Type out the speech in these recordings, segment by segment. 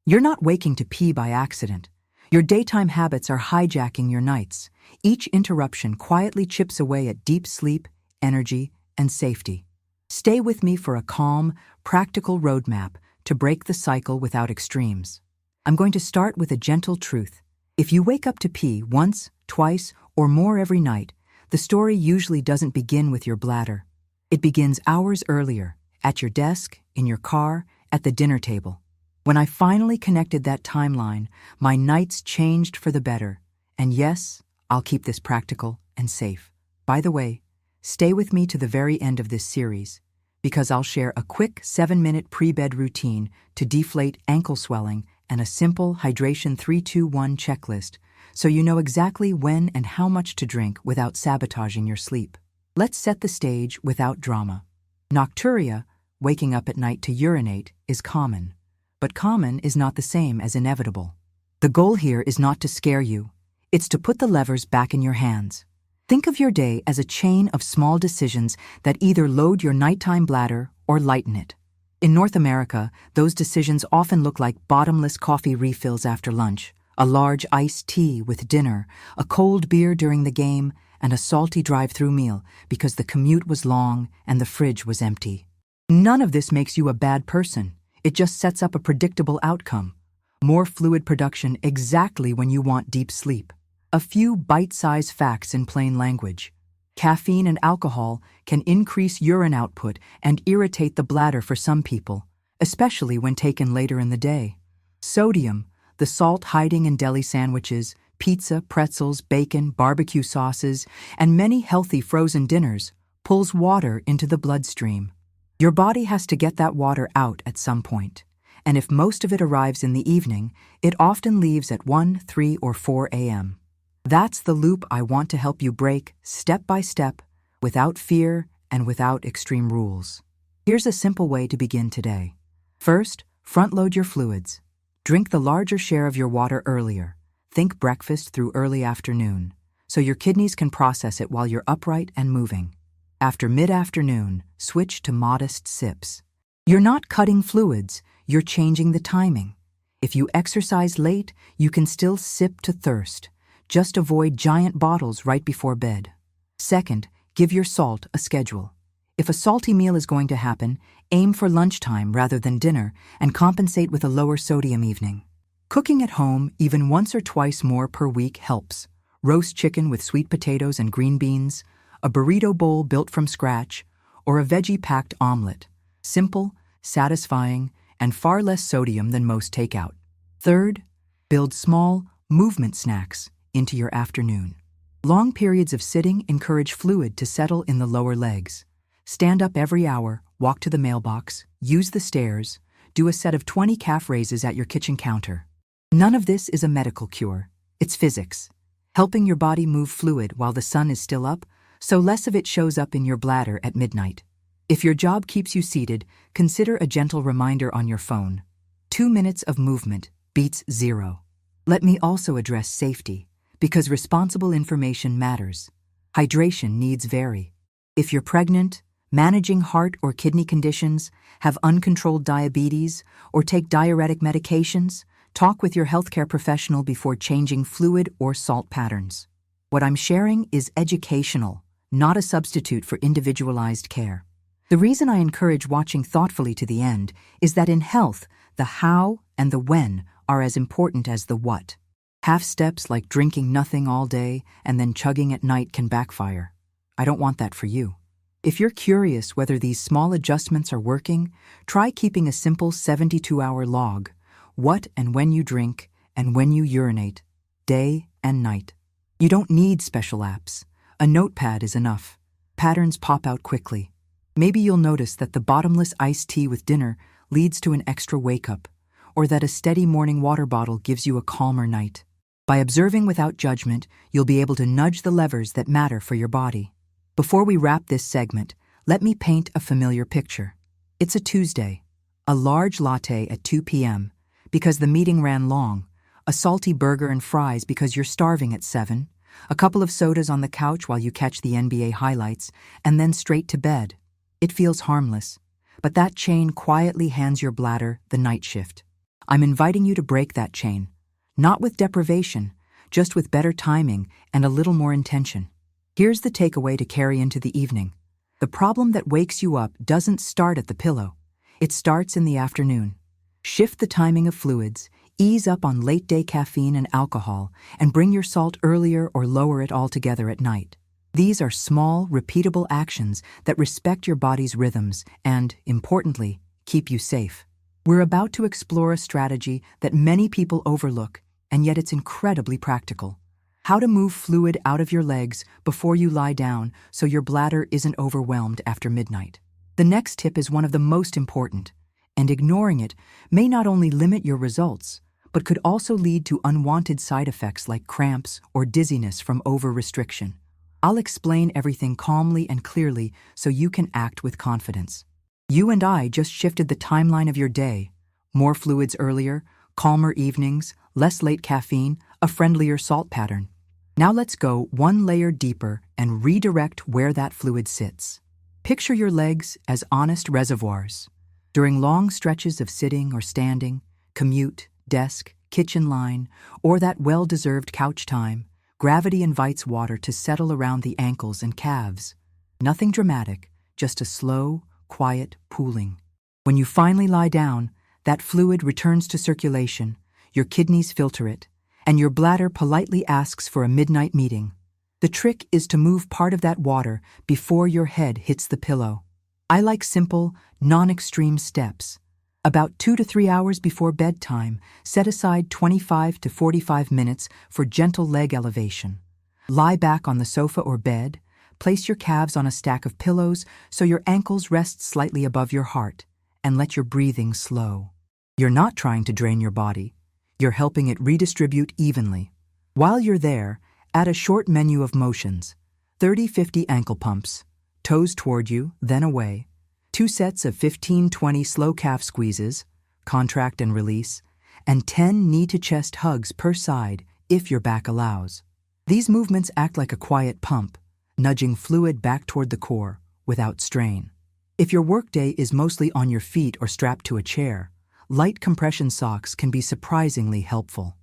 You're not waking to pee by accident. Your daytime habits are hijacking your nights. Each interruption quietly chips away at deep sleep, energy, and safety. Stay with me for a calm, practical roadmap to break the cycle without extremes. I'm going to start with a gentle truth. If you wake up to pee once, twice, or more every night, the story usually doesn't begin with your bladder. It begins hours earlier, at your desk, in your car, at the dinner table. When I finally connected that timeline, my nights changed for the better. And yes, I'll keep this practical and safe. By the way, stay with me to the very end of this series, because I'll share a quick 7-minute pre-bed routine to deflate ankle swelling and a simple hydration 3-2-1 checklist so you know exactly when and how much to drink without sabotaging your sleep. Let's set the stage without drama. Nocturia, waking up at night to urinate, is common. But common is not the same as inevitable. The goal here is not to scare you. It's to put the levers back in your hands. Think of your day as a chain of small decisions that either load your nighttime bladder or lighten it. In North America, those decisions often look like bottomless coffee refills after lunch, a large iced tea with dinner, a cold beer during the game, and a salty drive-through meal because the commute was long and the fridge was empty. None of this makes you a bad person. It just sets up a predictable outcome. More fluid production exactly when you want deep sleep. A few bite-sized facts in plain language. Caffeine and alcohol can increase urine output and irritate the bladder for some people, especially when taken later in the day. Sodium, the salt hiding in deli sandwiches, pizza, pretzels, bacon, barbecue sauces, and many healthy frozen dinners, pulls water into the bloodstream. Your body has to get that water out at some point, and if most of it arrives in the evening, it often leaves at 1, 3, or 4 a.m. That's the loop I want to help you break, step by step, without fear and without extreme rules. Here's a simple way to begin today. First, front-load your fluids. Drink the larger share of your water earlier. Think breakfast through early afternoon, so your kidneys can process it while you're upright and moving. After mid-afternoon, switch to modest sips. You're not cutting fluids, you're changing the timing. If you exercise late, you can still sip to thirst. Just avoid giant bottles right before bed. Second, give your salt a schedule. If a salty meal is going to happen, aim for lunchtime rather than dinner and compensate with a lower sodium evening. Cooking at home even once or twice more per week helps. Roast chicken with sweet potatoes and green beans, a burrito bowl built from scratch, or a veggie-packed omelet. Simple, satisfying, and far less sodium than most takeout. Third, build small, movement snacks into your afternoon. Long periods of sitting encourage fluid to settle in the lower legs. Stand up every hour, walk to the mailbox, use the stairs, do a set of 20 calf raises at your kitchen counter. None of this is a medical cure. It's physics. Helping your body move fluid while the sun is still up, so less of it shows up in your bladder at midnight. If your job keeps you seated, consider a gentle reminder on your phone. 2 minutes of movement beats 0. Let me also address safety, because responsible information matters. Hydration needs vary. If you're pregnant, managing heart or kidney conditions, have uncontrolled diabetes, or take diuretic medications, talk with your healthcare professional before changing fluid or salt patterns. What I'm sharing is educational, not a substitute for individualized care. The reason I encourage watching thoughtfully to the end is that in health, the how and the when are as important as the what. Half steps like drinking nothing all day and then chugging at night can backfire. I don't want that for you. If you're curious whether these small adjustments are working, try keeping a simple 72-hour log, what and when you drink and when you urinate, day and night. You don't need special apps. A notepad is enough. Patterns pop out quickly. Maybe you'll notice that the bottomless iced tea with dinner leads to an extra wake-up, or that a steady morning water bottle gives you a calmer night. By observing without judgment, you'll be able to nudge the levers that matter for your body. Before we wrap this segment, let me paint a familiar picture. It's a Tuesday. A large latte at 2 p.m. because the meeting ran long, a salty burger and fries because you're starving at 7, a couple of sodas on the couch while you catch the NBA highlights, and then straight to bed. It feels harmless, but that chain quietly hands your bladder the night shift. I'm inviting you to break that chain, not with deprivation, just with better timing and a little more intention. Here's the takeaway to carry into the evening. The problem that wakes you up doesn't start at the pillow. It starts in the afternoon. Shift the timing of fluids, ease up on late-day caffeine and alcohol, and bring your salt earlier or lower it altogether at night. These are small, repeatable actions that respect your body's rhythms and, importantly, keep you safe. We're about to explore a strategy that many people overlook, and yet it's incredibly practical. How to move fluid out of your legs before you lie down so your bladder isn't overwhelmed after midnight. The next tip is one of the most important, and ignoring it may not only limit your results, but could also lead to unwanted side effects like cramps or dizziness from over-restriction. I'll explain everything calmly and clearly so you can act with confidence. You and I just shifted the timeline of your day. More fluids earlier, calmer evenings, less late caffeine, a friendlier salt pattern. Now let's go one layer deeper and redirect where that fluid sits. Picture your legs as honest reservoirs. During long stretches of sitting or standing, commute, desk, kitchen line, or that well-deserved couch time, gravity invites water to settle around the ankles and calves. Nothing dramatic, just a slow, quiet pooling. When you finally lie down, that fluid returns to circulation, your kidneys filter it, and your bladder politely asks for a midnight meeting. The trick is to move part of that water before your head hits the pillow. I like simple, non-extreme steps. About 2 to 3 hours before bedtime, set aside 25 to 45 minutes for gentle leg elevation. Lie back on the sofa or bed, place your calves on a stack of pillows so your ankles rest slightly above your heart, and let your breathing slow. You're not trying to drain your body. You're helping it redistribute evenly. While you're there, add a short menu of motions. 30-50 ankle pumps, toes toward you, then away. 2 sets of 15-20 slow calf squeezes, contract and release, and 10 knee-to-chest hugs per side if your back allows. These movements act like a quiet pump, nudging fluid back toward the core without strain. If your workday is mostly on your feet or strapped to a chair, light compression socks can be surprisingly helpful.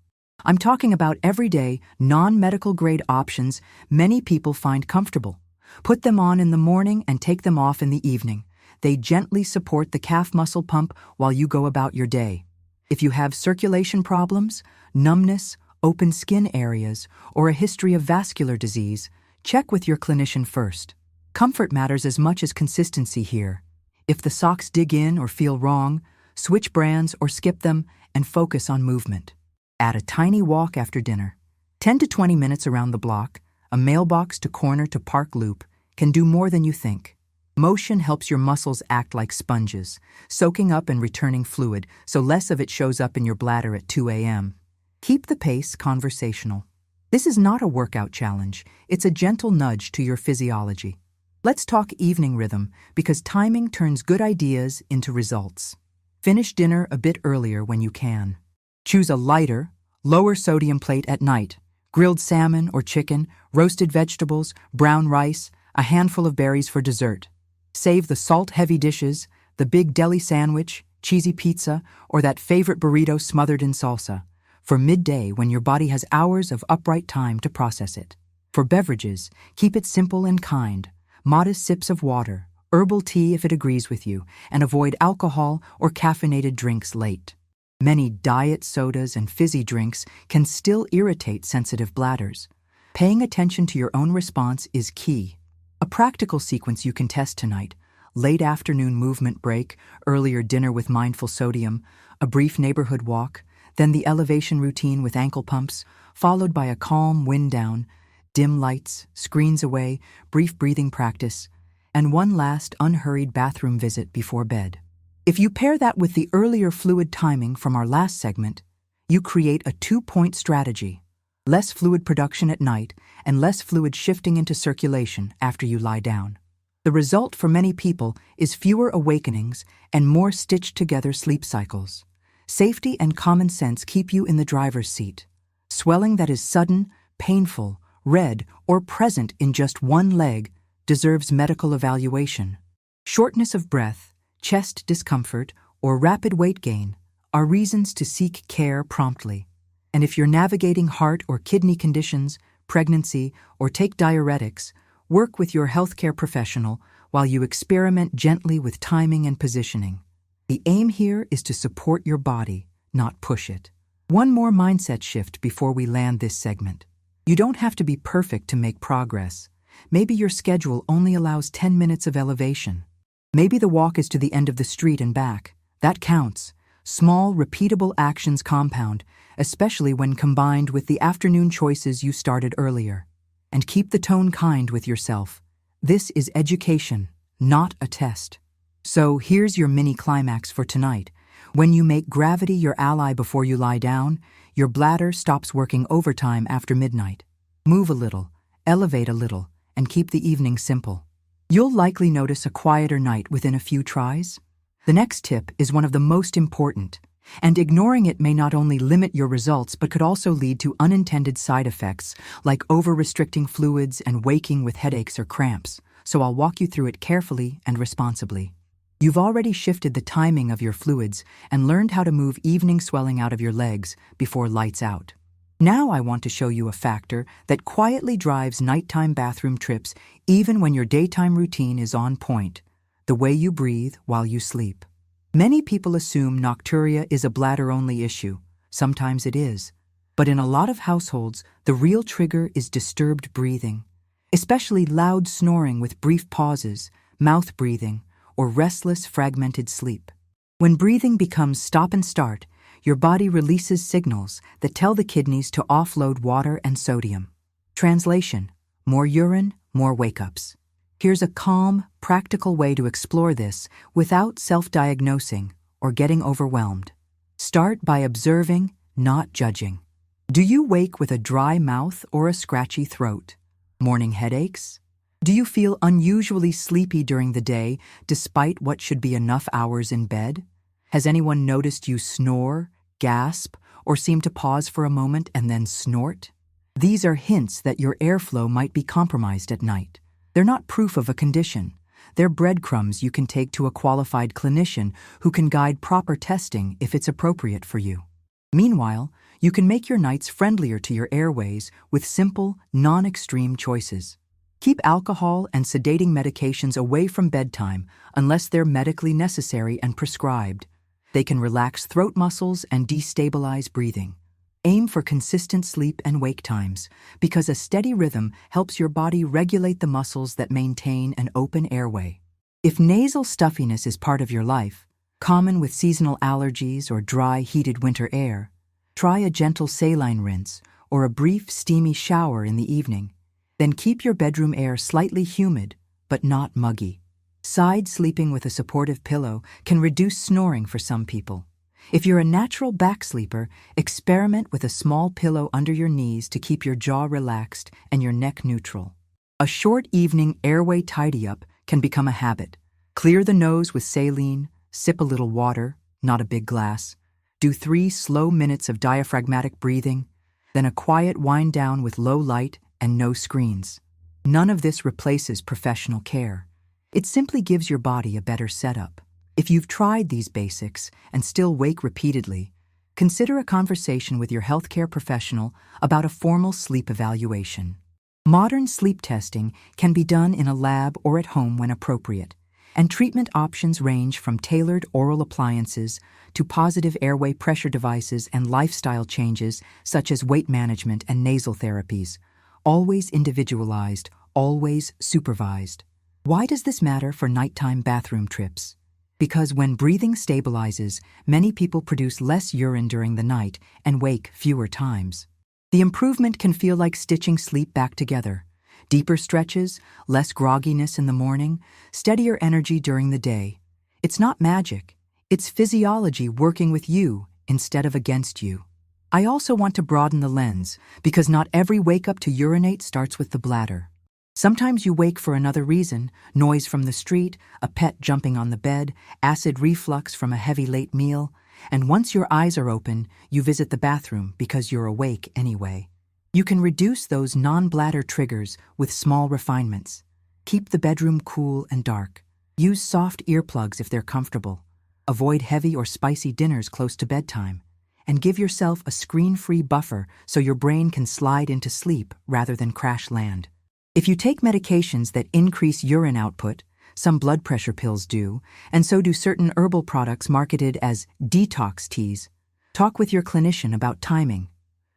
I'm talking about everyday, non-medical grade options many people find comfortable. Put them on in the morning and take them off in the evening. They gently support the calf muscle pump while you go about your day. If you have circulation problems, numbness, open skin areas, or a history of vascular disease, check with your clinician first. Comfort matters as much as consistency here. If the socks dig in or feel wrong, switch brands or skip them and focus on movement. Add a tiny walk after dinner. 10 to 20 minutes around the block, a mailbox to corner to park loop, can do more than you think. Motion helps your muscles act like sponges, soaking up and returning fluid so less of it shows up in your bladder at 2 a.m. Keep the pace conversational. This is not a workout challenge, it's a gentle nudge to your physiology. Let's talk evening rhythm because timing turns good ideas into results. Finish dinner a bit earlier when you can. Choose a lighter, lower sodium plate at night. Grilled salmon or chicken, roasted vegetables, brown rice, a handful of berries for dessert. Save the salt-heavy dishes, the big deli sandwich, cheesy pizza, or that favorite burrito smothered in salsa, for midday when your body has hours of upright time to process it. For beverages, keep it simple and kind. Modest sips of water, herbal tea if it agrees with you, and avoid alcohol or caffeinated drinks late. Many diet sodas and fizzy drinks can still irritate sensitive bladders. Paying attention to your own response is key. A practical sequence you can test tonight: late afternoon movement break, earlier dinner with mindful sodium, a brief neighborhood walk, then the elevation routine with ankle pumps, followed by a calm wind down, dim lights, screens away, brief breathing practice, and one last unhurried bathroom visit before bed. If you pair that with the earlier fluid timing from our last segment, you create a 2-point strategy. Less fluid production at night and less fluid shifting into circulation after you lie down. The result for many people is fewer awakenings and more stitched-together sleep cycles. Safety and common sense keep you in the driver's seat. Swelling that is sudden, painful, red, or present in just one leg deserves medical evaluation. Shortness of breath, chest discomfort, or rapid weight gain, are reasons to seek care promptly. And if you're navigating heart or kidney conditions, pregnancy, or take diuretics, work with your healthcare professional while you experiment gently with timing and positioning. The aim here is to support your body, not push it. One more mindset shift before we land this segment. You don't have to be perfect to make progress. Maybe your schedule only allows 10 minutes of elevation. Maybe the walk is to the end of the street and back. That counts. Small, repeatable actions compound, especially when combined with the afternoon choices you started earlier. And keep the tone kind with yourself. This is education, not a test. So here's your mini climax for tonight. When you make gravity your ally before you lie down, your bladder stops working overtime after midnight. Move a little, elevate a little, and keep the evening simple. You'll likely notice a quieter night within a few tries. The next tip is one of the most important, and ignoring it may not only limit your results but could also lead to unintended side effects like over-restricting fluids and waking with headaches or cramps, so I'll walk you through it carefully and responsibly. You've already shifted the timing of your fluids and learned how to move evening swelling out of your legs before lights out. Now I want to show you a factor that quietly drives nighttime bathroom trips even when your daytime routine is on point: the way you breathe while you sleep. Many people assume nocturia is a bladder-only issue. Sometimes it is. But in a lot of households, the real trigger is disturbed breathing, especially loud snoring with brief pauses, mouth breathing, or restless, fragmented sleep. When breathing becomes stop and start, your body releases signals that tell the kidneys to offload water and sodium. Translation: more urine, more wake-ups. Here's a calm, practical way to explore this without self-diagnosing or getting overwhelmed. Start by observing, not judging. Do you wake with a dry mouth or a scratchy throat? Morning headaches? Do you feel unusually sleepy during the day despite what should be enough hours in bed? Has anyone noticed you snore, gasp, or seem to pause for a moment and then snort? These are hints that your airflow might be compromised at night. They're not proof of a condition. They're breadcrumbs you can take to a qualified clinician who can guide proper testing if it's appropriate for you. Meanwhile, you can make your nights friendlier to your airways with simple, non-extreme choices. Keep alcohol and sedating medications away from bedtime unless they're medically necessary and prescribed. They can relax throat muscles and destabilize breathing. Aim for consistent sleep and wake times, because a steady rhythm helps your body regulate the muscles that maintain an open airway. If nasal stuffiness is part of your life, common with seasonal allergies or dry, heated winter air, try a gentle saline rinse or a brief, steamy shower in the evening. Then keep your bedroom air slightly humid, but not muggy. Side sleeping with a supportive pillow can reduce snoring for some people. If you're a natural back sleeper, experiment with a small pillow under your knees to keep your jaw relaxed and your neck neutral. A short evening airway tidy-up can become a habit. Clear the nose with saline, sip a little water, not a big glass. Do 3 slow minutes of diaphragmatic breathing, then a quiet wind down with low light and no screens. None of this replaces professional care. It simply gives your body a better setup. If you've tried these basics and still wake repeatedly, consider a conversation with your healthcare professional about a formal sleep evaluation. Modern sleep testing can be done in a lab or at home when appropriate, and treatment options range from tailored oral appliances to positive airway pressure devices and lifestyle changes such as weight management and nasal therapies. Always individualized, always supervised. Why does this matter for nighttime bathroom trips? Because when breathing stabilizes, many people produce less urine during the night and wake fewer times. The improvement can feel like stitching sleep back together. Deeper stretches, less grogginess in the morning, steadier energy during the day. It's not magic. It's physiology working with you instead of against you. I also want to broaden the lens, because not every wake-up to urinate starts with the bladder. Sometimes you wake for another reason: noise from the street, a pet jumping on the bed, acid reflux from a heavy late meal, and once your eyes are open, you visit the bathroom because you're awake anyway. You can reduce those non-bladder triggers with small refinements. Keep the bedroom cool and dark. Use soft earplugs if they're comfortable. avoid heavy or spicy dinners close to bedtime, and give yourself a screen-free buffer so your brain can slide into sleep rather than crash land. If you take medications that increase urine output, some blood pressure pills do, and so do certain herbal products marketed as detox teas, talk with your clinician about timing.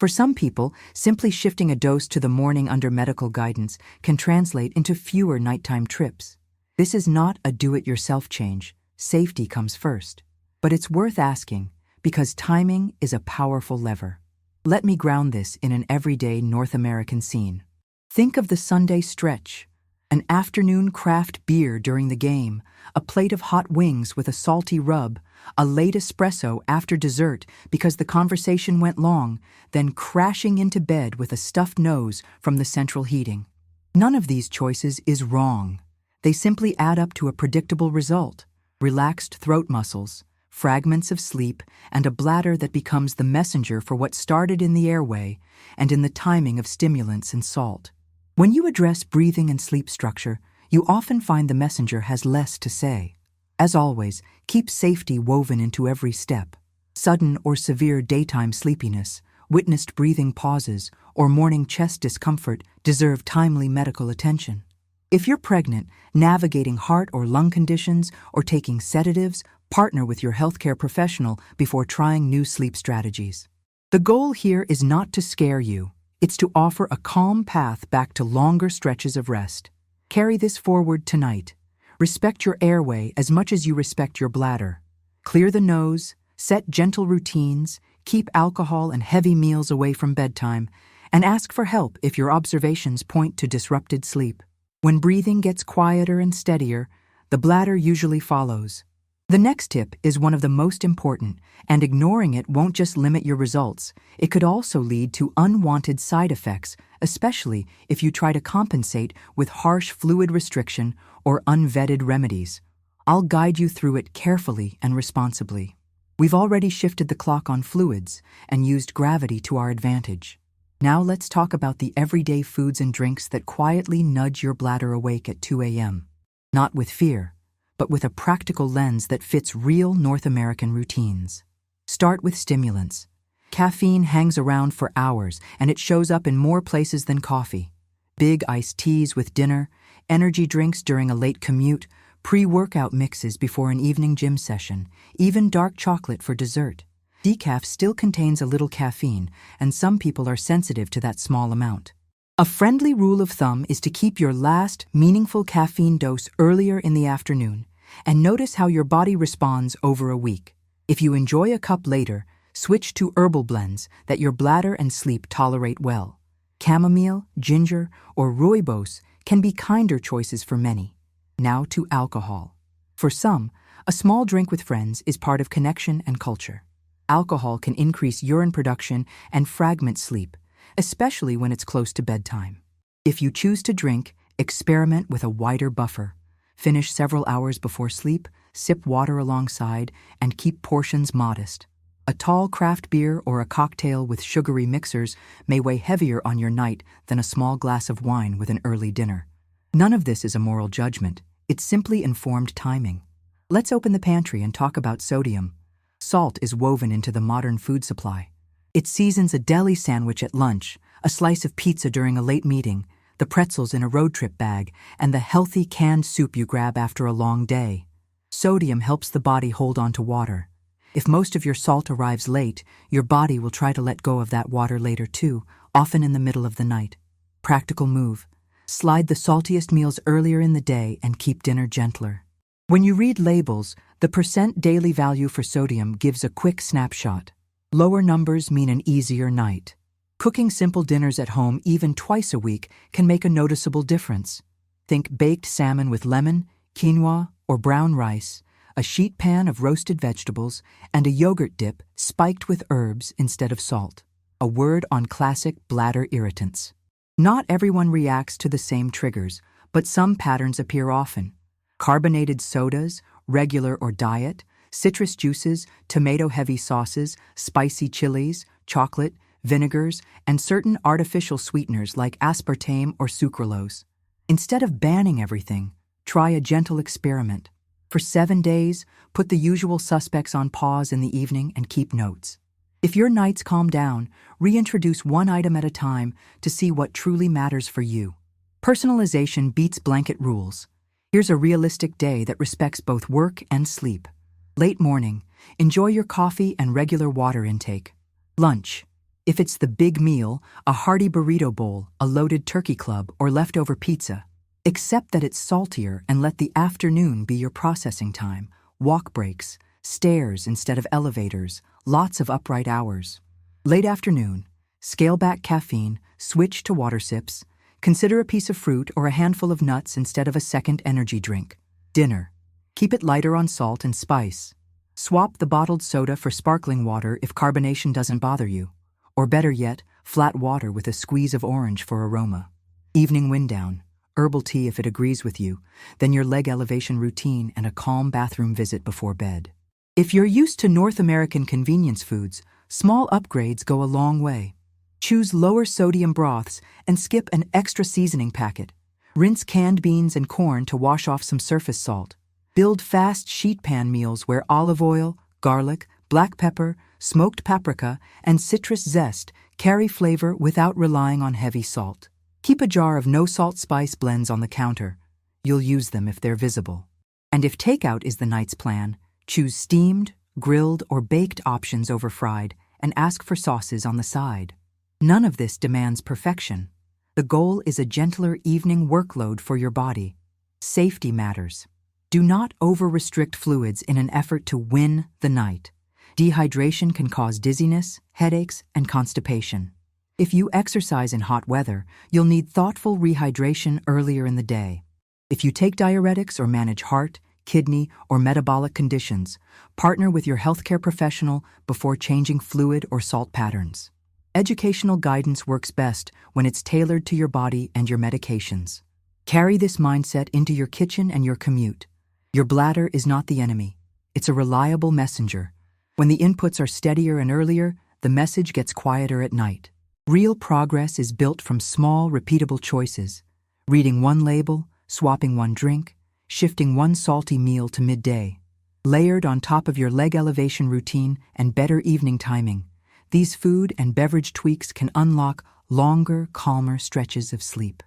For some people, simply shifting a dose to the morning under medical guidance can translate into fewer nighttime trips. This is not a do-it-yourself change. Safety comes first. But it's worth asking, because timing is a powerful lever. Let me ground this in an everyday North American scene. Think of the Sunday stretch. An afternoon craft beer during the game, a plate of hot wings with a salty rub, a late espresso after dessert because the conversation went long, then crashing into bed with a stuffed nose from the central heating. None of these choices is wrong. They simply add up to a predictable result: relaxed throat muscles, fragments of sleep, and a bladder that becomes the messenger for what started in the airway and in the timing of stimulants and salt. When you address breathing and sleep structure, you often find the messenger has less to say. As always, keep safety woven into every step. Sudden or severe daytime sleepiness, witnessed breathing pauses, or morning chest discomfort deserve timely medical attention. If you're pregnant, navigating heart or lung conditions, or taking sedatives, partner with your healthcare professional before trying new sleep strategies. The goal here is not to scare you. It's to offer a calm path back to longer stretches of rest. Carry this forward tonight. Respect your airway as much as you respect your bladder. Clear the nose, set gentle routines, keep alcohol and heavy meals away from bedtime, and ask for help if your observations point to disrupted sleep. When breathing gets quieter and steadier, the bladder usually follows. The next tip is one of the most important, and ignoring it won't just limit your results. It could also lead to unwanted side effects, especially if you try to compensate with harsh fluid restriction or unvetted remedies. I'll guide you through it carefully and responsibly. We've already shifted the clock on fluids and used gravity to our advantage. Now let's talk about the everyday foods and drinks that quietly nudge your bladder awake at 2 a.m. Not with fear, but with a practical lens that fits real North American routines. Start with stimulants. Caffeine hangs around for hours, and it shows up in more places than coffee. Big iced teas with dinner, energy drinks during a late commute, pre-workout mixes before an evening gym session, even dark chocolate for dessert. Decaf still contains a little caffeine, and some people are sensitive to that small amount. A friendly rule of thumb is to keep your last meaningful caffeine dose earlier in the afternoon, and notice how your body responds over a week. If you enjoy a cup later, switch to herbal blends that your bladder and sleep tolerate well. Chamomile, ginger, or rooibos can be kinder choices for many. Now to alcohol. For some, a small drink with friends is part of connection and culture. Alcohol can increase urine production and fragment sleep, especially when it's close to bedtime. If you choose to drink, experiment with a wider buffer. Finish several hours before sleep, sip water alongside, and keep portions modest. A tall craft beer or a cocktail with sugary mixers may weigh heavier on your night than a small glass of wine with an early dinner. None of this is a moral judgment. It's simply informed timing. Let's open the pantry and talk about sodium. Salt is woven into the modern food supply. It seasons a deli sandwich at lunch, a slice of pizza during a late meeting, the pretzels in a road trip bag, and the healthy canned soup you grab after a long day. Sodium helps the body hold on to water. If most of your salt arrives late, your body will try to let go of that water later too, often in the middle of the night. Practical move. Slide the saltiest meals earlier in the day and keep dinner gentler. When you read labels, the percent daily value for sodium gives a quick snapshot. Lower numbers mean an easier night. Cooking simple dinners at home even twice a week can make a noticeable difference. Think baked salmon with lemon, quinoa, or brown rice, a sheet pan of roasted vegetables, and a yogurt dip spiked with herbs instead of salt. A word on classic bladder irritants. Not everyone reacts to the same triggers, but some patterns appear often. Carbonated sodas, regular or diet, citrus juices, tomato-heavy sauces, spicy chilies, chocolate, vinegars, and certain artificial sweeteners like aspartame or sucralose. Instead of banning everything, try a gentle experiment. For 7 days, put the usual suspects on pause in the evening and keep notes. If your nights calm down, reintroduce one item at a time to see what truly matters for you. Personalization beats blanket rules. Here's a realistic day that respects both work and sleep. Late morning, enjoy your coffee and regular water intake. Lunch. If it's the big meal, a hearty burrito bowl, a loaded turkey club, or leftover pizza. Accept that it's saltier and let the afternoon be your processing time. Walk breaks, stairs instead of elevators, lots of upright hours. Late afternoon, scale back caffeine, switch to water sips. Consider a piece of fruit or a handful of nuts instead of a second energy drink. Dinner. Keep it lighter on salt and spice. Swap the bottled soda for sparkling water if carbonation doesn't bother you. Or better yet, flat water with a squeeze of orange for aroma. Evening wind down. Herbal tea if it agrees with you, then your leg elevation routine and a calm bathroom visit before bed. If you're used to North American convenience foods, small upgrades go a long way. Choose lower sodium broths and skip an extra seasoning packet. Rinse canned beans and corn to wash off some surface salt. Build fast sheet pan meals where olive oil, garlic, black pepper, smoked paprika, and citrus zest carry flavor without relying on heavy salt. Keep a jar of no-salt spice blends on the counter. You'll use them if they're visible. And if takeout is the night's plan, choose steamed, grilled, or baked options over fried and ask for sauces on the side. None of this demands perfection. The goal is a gentler evening workload for your body. Safety matters. Do not over-restrict fluids in an effort to win the night. Dehydration can cause dizziness, headaches, and constipation. If you exercise in hot weather, you'll need thoughtful rehydration earlier in the day. If you take diuretics or manage heart, kidney, or metabolic conditions, partner with your healthcare professional before changing fluid or salt patterns. Educational guidance works best when it's tailored to your body and your medications. Carry this mindset into your kitchen and your commute. Your bladder is not the enemy. It's a reliable messenger. When the inputs are steadier and earlier, the message gets quieter at night. Real progress is built from small, repeatable choices. Reading one label, swapping one drink, shifting one salty meal to midday. Layered on top of your leg elevation routine and better evening timing, these food and beverage tweaks can unlock longer, calmer stretches of sleep.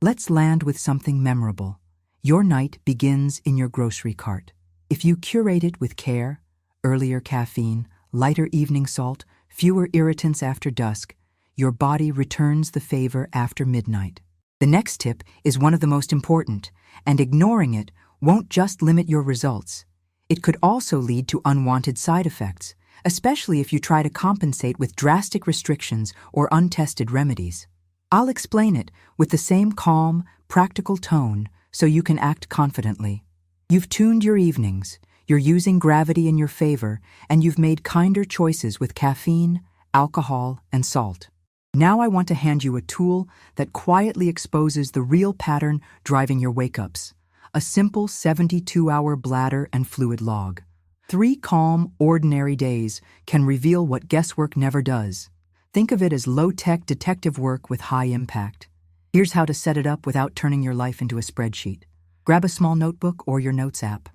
Let's land with something memorable. Your night begins in your grocery cart. If you curate it with care, earlier caffeine, lighter evening salt, fewer irritants after dusk, your body returns the favor after midnight. The next tip is one of the most important, and ignoring it won't just limit your results. It could also lead to unwanted side effects, especially if you try to compensate with drastic restrictions or untested remedies. I'll explain it with the same calm, practical tone so you can act confidently. You've tuned your evenings, you're using gravity in your favor, and you've made kinder choices with caffeine, alcohol, and salt. Now I want to hand you a tool that quietly exposes the real pattern driving your wake-ups. A simple 72-hour bladder and fluid log. 3 calm, ordinary days can reveal what guesswork never does. Think of it as low-tech detective work with high impact. Here's how to set it up without turning your life into a spreadsheet. Grab a small notebook or your notes app.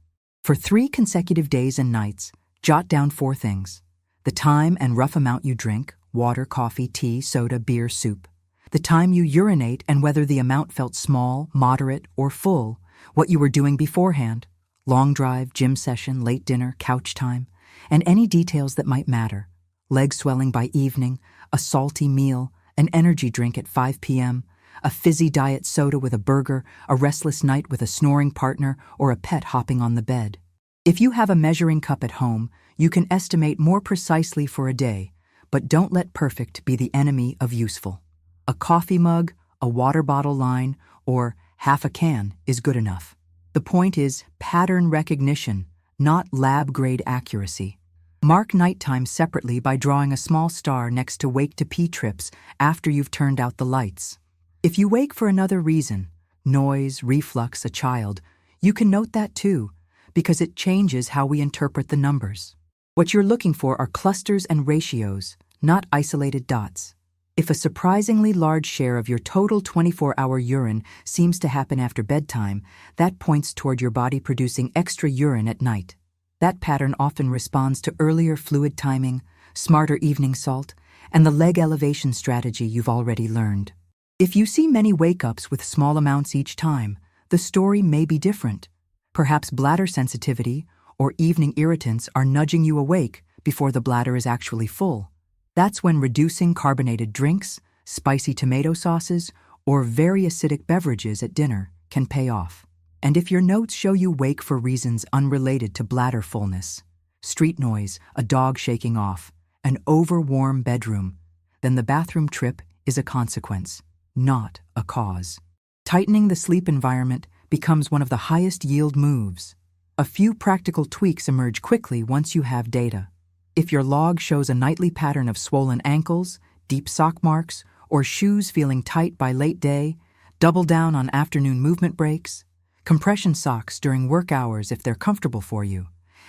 For 3 consecutive days and nights, jot down 4 things. The time and rough amount you drink, water, coffee, tea, soda, beer, soup. The time you urinate and whether the amount felt small, moderate, or full. What you were doing beforehand. Long drive, gym session, late dinner, couch time. And any details that might matter. Leg swelling by evening, a salty meal, an energy drink at 5 p.m., a fizzy diet soda with a burger, a restless night with a snoring partner, or a pet hopping on the bed. If you have a measuring cup at home, you can estimate more precisely for a day, but don't let perfect be the enemy of useful. A coffee mug, a water bottle line, or half a can is good enough. The point is pattern recognition, not lab-grade accuracy. Mark nighttime separately by drawing a small star next to wake to pee trips after you've turned out the lights. If you wake for another reason, noise, reflux, a child, you can note that too, because it changes how we interpret the numbers. What you're looking for are clusters and ratios, not isolated dots. If a surprisingly large share of your total 24-hour urine seems to happen after bedtime, that points toward your body producing extra urine at night. That pattern often responds to earlier fluid timing, smarter evening salt, and the leg elevation strategy you've already learned. If you see many wake-ups with small amounts each time, the story may be different. Perhaps bladder sensitivity or evening irritants are nudging you awake before the bladder is actually full. That's when reducing carbonated drinks, spicy tomato sauces, or very acidic beverages at dinner can pay off. And if your notes show you wake for reasons unrelated to bladder fullness, street noise, a dog shaking off, an over-warm bedroom, then the bathroom trip is a consequence, not a cause. Tightening the sleep environment becomes one of the highest yield moves. A few practical tweaks emerge quickly once you have data. If your log shows a nightly pattern of swollen ankles, deep sock marks, or shoes feeling tight by late day, double down on afternoon movement breaks, compression socks during work hours if they're comfortable for you,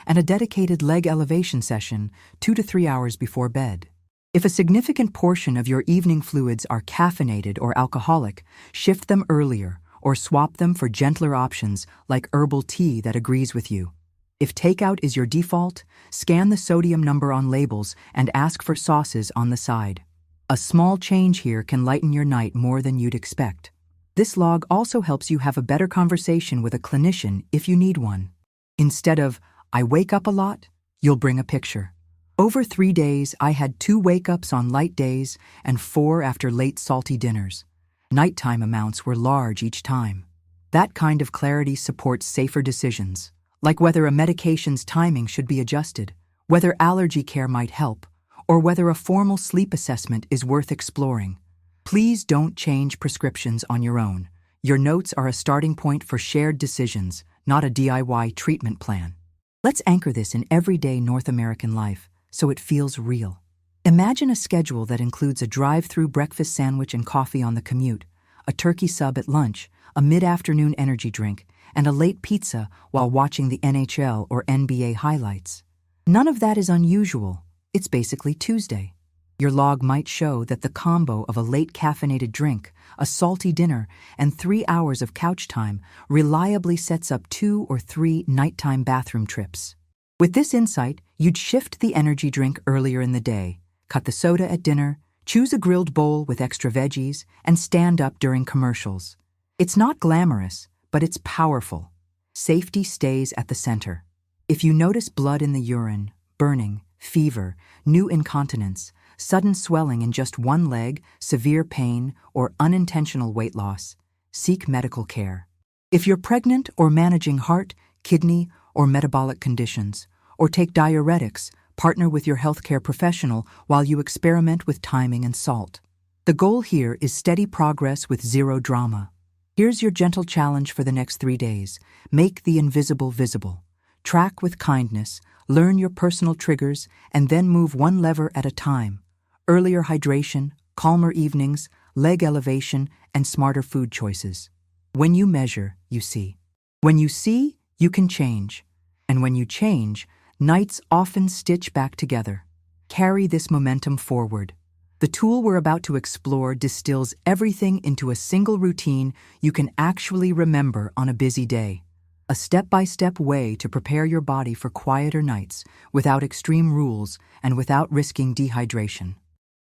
and a dedicated leg elevation session 2 to 3 hours before bed. If a significant portion of your evening fluids are caffeinated or alcoholic, shift them earlier or swap them for gentler options like herbal tea that agrees with you. If takeout is your default, scan the sodium number on labels and ask for sauces on the side. A small change here can lighten your night more than you'd expect. This log also helps you have a better conversation with a clinician if you need one. Instead of, "I wake up a lot," you'll bring a picture. Over 3 days, I had 2 wake-ups on light days and 4 after late salty dinners. Nighttime amounts were large each time. That kind of clarity supports safer decisions, like whether a medication's timing should be adjusted, whether allergy care might help, or whether a formal sleep assessment is worth exploring. Please don't change prescriptions on your own. Your notes are a starting point for shared decisions, not a DIY treatment plan. Let's anchor this in everyday North American life so it feels real. Imagine a schedule that includes a drive-through breakfast sandwich and coffee on the commute, a turkey sub at lunch, a mid-afternoon energy drink, and a late pizza while watching the NHL or NBA highlights. None of that is unusual. It's basically Tuesday. Your log might show that the combo of a late caffeinated drink, a salty dinner, and 3 hours of couch time reliably sets up 2 or 3 nighttime bathroom trips. With this insight, you'd shift the energy drink earlier in the day, cut the soda at dinner, choose a grilled bowl with extra veggies, and stand up during commercials. It's not glamorous, but it's powerful. Safety stays at the center. If you notice blood in the urine, burning, fever, new incontinence, sudden swelling in just one leg, severe pain, or unintentional weight loss, seek medical care. If you're pregnant or managing heart, kidney, or metabolic conditions, or take diuretics, partner with your healthcare professional while you experiment with timing and salt. The goal here is steady progress with zero drama. Here's your gentle challenge for the next 3 days. Make the invisible visible. Track with kindness, learn your personal triggers, and then move one lever at a time. Earlier hydration, calmer evenings, leg elevation, and smarter food choices. When you measure, you see. When you see, you can change. And when you change, nights often stitch back together. Carry this momentum forward. The tool we're about to explore distills everything into a single routine you can actually remember on a busy day. A step-by-step way to prepare your body for quieter nights without extreme rules and without risking dehydration.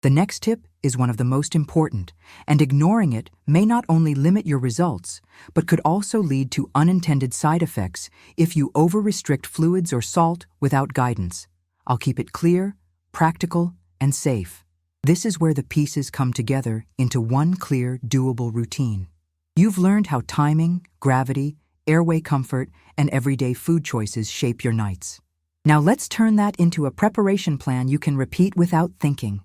The next tip is one of the most important, and ignoring it may not only limit your results, but could also lead to unintended side effects if you over-restrict fluids or salt without guidance. I'll keep it clear, practical, and safe. This is where the pieces come together into one clear, doable routine. You've learned how timing, gravity, airway comfort, and everyday food choices shape your nights. Now let's turn that into a preparation plan you can repeat without thinking.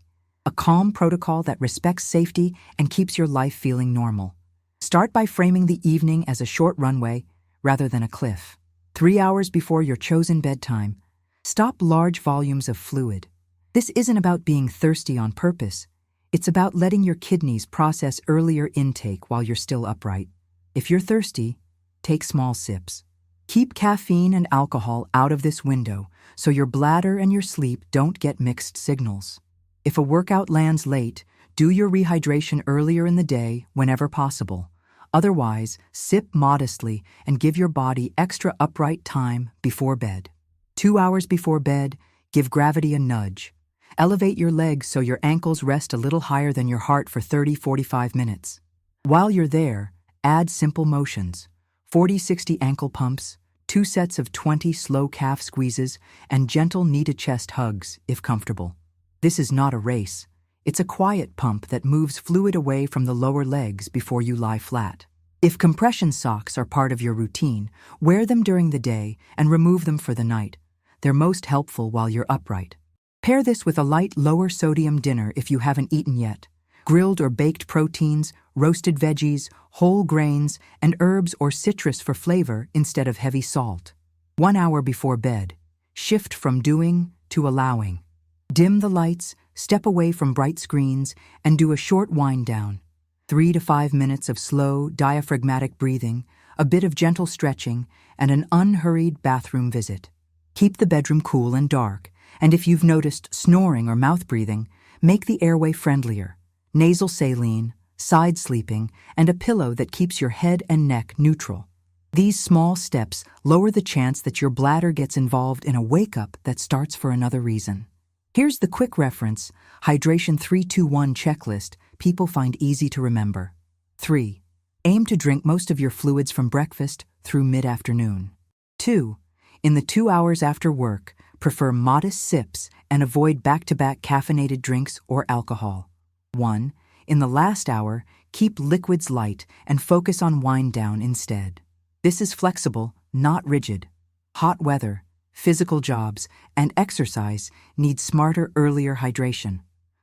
A calm protocol that respects safety and keeps your life feeling normal. Start by framing the evening as a short runway rather than a cliff. 3 hours before your chosen bedtime, stop large volumes of fluid. This isn't about being thirsty on purpose. It's about letting your kidneys process earlier intake while you're still upright. If you're thirsty, take small sips. Keep caffeine and alcohol out of this window so your bladder and your sleep don't get mixed signals. If a workout lands late, Do your rehydration earlier in the day whenever possible. Otherwise, sip modestly and give your body extra upright time before bed. 2 hours before bed, give gravity a nudge. Elevate your legs so your ankles rest a little higher than your heart for 30-45 minutes. While you're there, add simple motions. 40-60 ankle pumps, 2 sets of 20 slow calf squeezes, and gentle knee-to-chest hugs, if comfortable. This is not a race. It's a quiet pump that moves fluid away from the lower legs before you lie flat. If compression socks are part of your routine, wear them during the day and remove them for the night. They're most helpful while you're upright. Pair this with a light, lower-sodium dinner if you haven't eaten yet. Grilled or baked proteins, roasted veggies, whole grains, and herbs or citrus for flavor instead of heavy salt. 1 hour before bed, shift from doing to allowing. Dim the lights, step away from bright screens, and do a short wind down. 3 to 5 minutes of slow, diaphragmatic breathing, a bit of gentle stretching, and an unhurried bathroom visit. Keep the bedroom cool and dark, and if you've noticed snoring or mouth breathing, make the airway friendlier. Nasal saline, side sleeping, and a pillow that keeps your head and neck neutral. These small steps lower the chance that your bladder gets involved in a wake-up that starts for another reason. Here's the quick reference, Hydration 3-2-1 checklist people find easy to remember. 3. Aim to drink most of your fluids from breakfast through mid-afternoon. 2. In the 2 hours after work, prefer modest sips and avoid back-to-back caffeinated drinks or alcohol. 1. In the last hour, keep liquids light and focus on wind down instead. This is flexible, not rigid. Hot weather, physical jobs, and exercise need smarter, earlier hydration.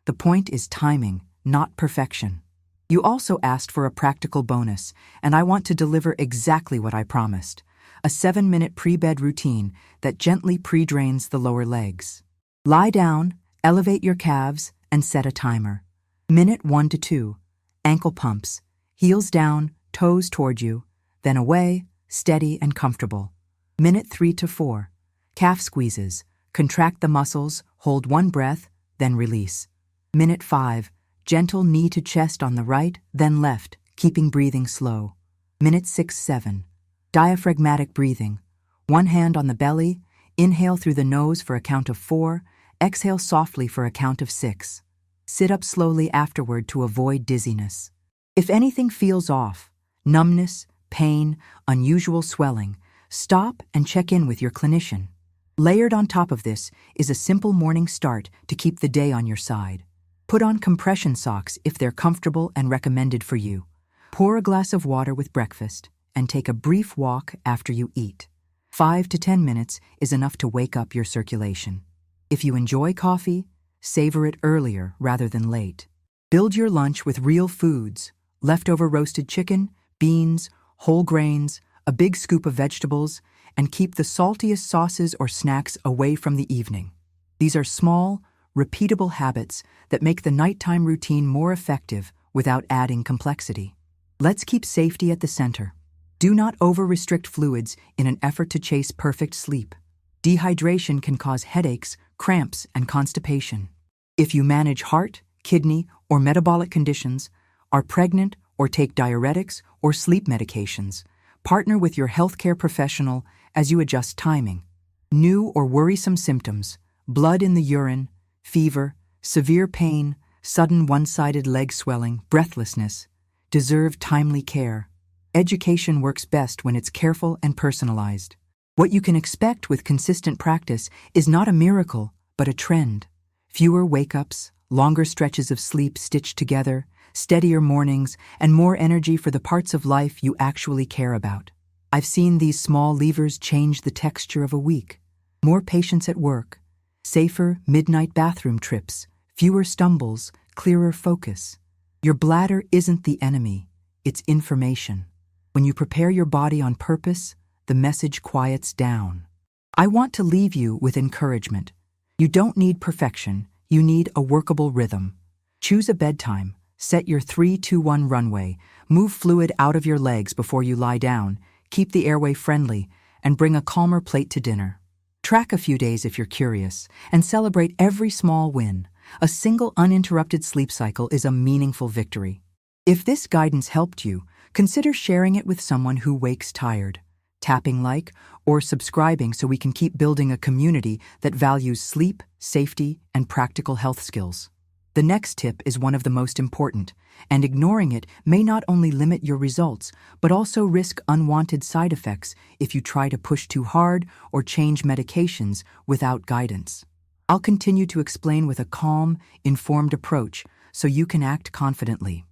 The point is timing, not perfection. You also asked for a practical bonus, and I want to deliver exactly what I promised. A 7-minute pre-bed routine that gently pre-drains the lower legs. Lie down, elevate your calves, and set a timer. Minute 1 to 2, ankle pumps, heels down, toes toward you, then away, steady and comfortable. Minute 3 to 4, calf squeezes, contract the muscles, hold 1 breath, then release. Minute 5, gentle knee to chest on the right, then left, keeping breathing slow. Minute 6-7, diaphragmatic breathing. 1 hand on the belly, inhale through the nose for a count of 4, exhale softly for a count of 6. Sit up slowly afterward to avoid dizziness. If anything feels off, numbness, pain, unusual swelling, stop and check in with your clinician. Layered on top of this is a simple morning start to keep the day on your side. Put on compression socks if they're comfortable and recommended for you. Pour a glass of water with breakfast and take a brief walk after you eat. 5 to 10 minutes is enough to wake up your circulation. If you enjoy coffee, savor it earlier rather than late. Build your lunch with real foods, leftover roasted chicken, beans, whole grains, a big scoop of vegetables, and keep the saltiest sauces or snacks away from the evening. These are small, repeatable habits that make the nighttime routine more effective without adding complexity. Let's keep safety at the center. Do not over-restrict fluids in an effort to chase perfect sleep. Dehydration can cause headaches, cramps, and constipation. If you manage heart, kidney, or metabolic conditions, are pregnant, or take diuretics or sleep medications, partner with your healthcare professional as you adjust timing. New or worrisome symptoms, blood in the urine, fever, severe pain, sudden one-sided leg swelling, breathlessness, deserve timely care. Education works best when it's careful and personalized. What you can expect with consistent practice is not a miracle, but a trend. Fewer wake-ups, longer stretches of sleep stitched together, steadier mornings, and more energy for the parts of life you actually care about. I've seen these small levers change the texture of a week. More patience at work, safer midnight bathroom trips, fewer stumbles, clearer focus. Your bladder isn't the enemy, it's information. When you prepare your body on purpose, the message quiets down. I want to leave you with encouragement. You don't need perfection, you need a workable rhythm. Choose a bedtime, set your 3-2-1 runway, move fluid out of your legs before you lie down, keep the airway friendly, and bring a calmer plate to dinner. Track a few days if you're curious, and celebrate every small win. A single uninterrupted sleep cycle is a meaningful victory. If this guidance helped you, consider sharing it with someone who wakes tired, tapping like, or subscribing so we can keep building a community that values sleep, safety, and practical health skills. The next tip is one of the most important, and ignoring it may not only limit your results, but also risk unwanted side effects if you try to push too hard or change medications without guidance. I'll continue to explain with a calm, informed approach so you can act confidently.